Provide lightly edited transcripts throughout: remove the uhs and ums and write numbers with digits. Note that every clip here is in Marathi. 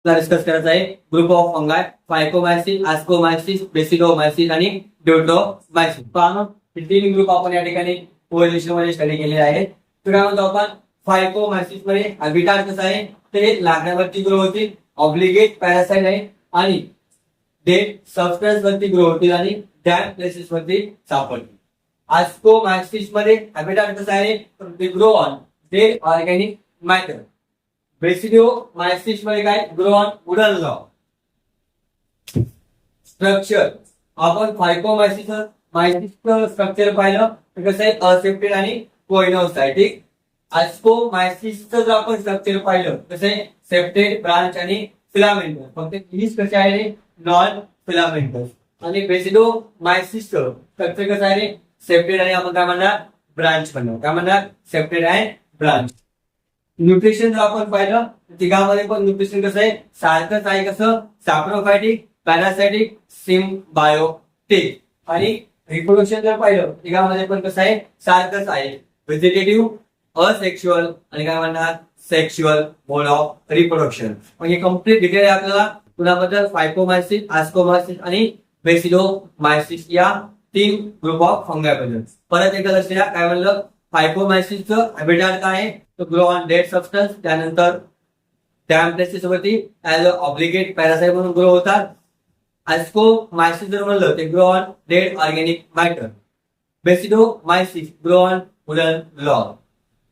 डिस्कस करायचा आहे ग्रुप ऑफ फंगाय फायकोमायसिस, आस्कोमायसिस, बेसिलोमायसिस आणि ड्यूटोमायसिस. पहा हे तीन ग्रुप आपण या ठिकाणी कोरिलेशन मध्ये स्टडी केलेले आहेत. तर काय म्हणतो आपण फायकोमायसिस मध्ये हॅबिटाट कसं आहे ते लाकडावरती ग्रो होतील, ऑब्लिगेट पॅरासाइट आहे आणि डेड सबस्टन्स वरती ग्रो होतील आणि डॅम्प प्लेसेस वरती सापडतील. आस्कोमायसिस मध्ये हॅबिटाट कसं आहे तर ते grow on dead organic matter. Basidiomycetes मध्ये काय grow on wooden log. Structure आपण फायकोमायसिसचं स्ट्रक्चर पाहिलं तर कसं आहे असेप्टेड आणि कोइनोसायटिक. आस्कोमायसिसचं जर आपण स्ट्रक्चर पाहिलं कसं आहे सेप्टेड, ब्रांच आणि फिलामेंटस. फक्त हीच कशी आहे नॉन फिलामेंटस. आणि बेसिलोमायसिसचं स्ट्रक्चर कसं आहे सेप्टेड आणि आपण काय म्हणणार ब्रांच म्हणणार. काय म्हणणार सेप्टेड अँड ब्रांच. न्यूट्रिशन जर आपण पाहिलं तिघामध्ये पण न्यूट्रिशन कसं आहे सारखंच आहे. कसं सॅप्रोफायटिक, पॅरासायटिक, सिम्बायोटिक. आणि रिप्रोडक्शन जर पाहिलं तिघामध्ये पण कसं आहे सारखंच आहे. व्हेजिटेटिव्ह, असेक्शुअल आणि काय म्हणणार सेक्शुअल मोड ऑफ रिप्रोडक्शन. म्हणजे कम्प्लीट डिटेल आपल्याला कुणाबद्दल फायकोमायसिस, आस्कोमायसिस आणि बेसिलोमायसिस या तीन ग्रुप ऑफ फंगाय बद्दल. परत एकदा लक्ष द्या काय म्हणलं फायकोमायसिसचं हॅबिटाट काय आहे तो ग्रो ऑन डेड सबस्टन्स. त्यानंतर डॅम्प प्लेसेस वरती ऍज ऑब्लिगेट पॅरासाइट म्हणून ग्रो होतात. आस्कोमायसिस जर म्हणलं ते grow on dead organic matter. Basidiomycetes grow on wooden log.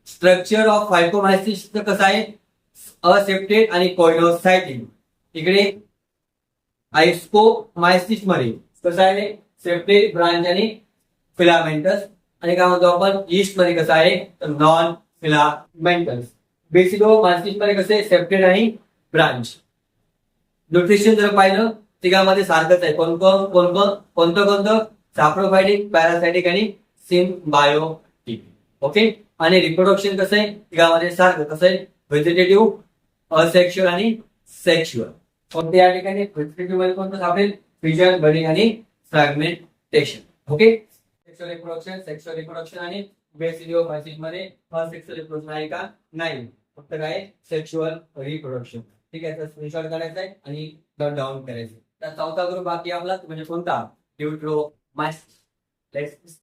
Structure of phycomycetes कसं आहे असेप्टेड आणि कोइनोसायटिक. इकडे आस्कोमायसिस मध्ये कसं आहे सेप्टेड, ब्रांच आणि फिलामेंटस. आणि काय म्हणतो आपण ईस्ट मध्ये कसं आहे तर नॉन फिलामेंटस. बेसिलोमायसिस मध्ये कसे सेप्टेड आणि ब्रांच. न्यूट्रिशन जर पाहिलं तिघामध्ये सारखंच आहे. कोणतं सॅप्रोफायटिक, पॅरासायटिक आणि सिम्बायोटिक. ओके. आणि रिप्रोडक्शन कसं आहे तिघामध्ये सारखं कसं आहे व्हेजिटेटिव्ह, असेक्शुअल आणि सेक्शुअल. कोणते या ठिकाणी व्हेजिटेटिव्ह मध्ये कोणतं सापडेल फिजन, बडिंग आणि फ्रॅगमेंटेशन. ओके. सेक्शुअल रिप्रोडक्शन आणि बेसिलोमायसिस मध्ये असेक्शुअल रिप्रोडक्शन आहे का नाही, फक्त काय सेक्शुअल रिप्रोडक्शन. ठीक आहे. तर स्क्रीनशॉट काढायचा आहे आणि नोट डाऊन करायचं. तर चौथा ग्रुप बाकी आपला म्हणजे कोणता ड्यूटोमायसिस.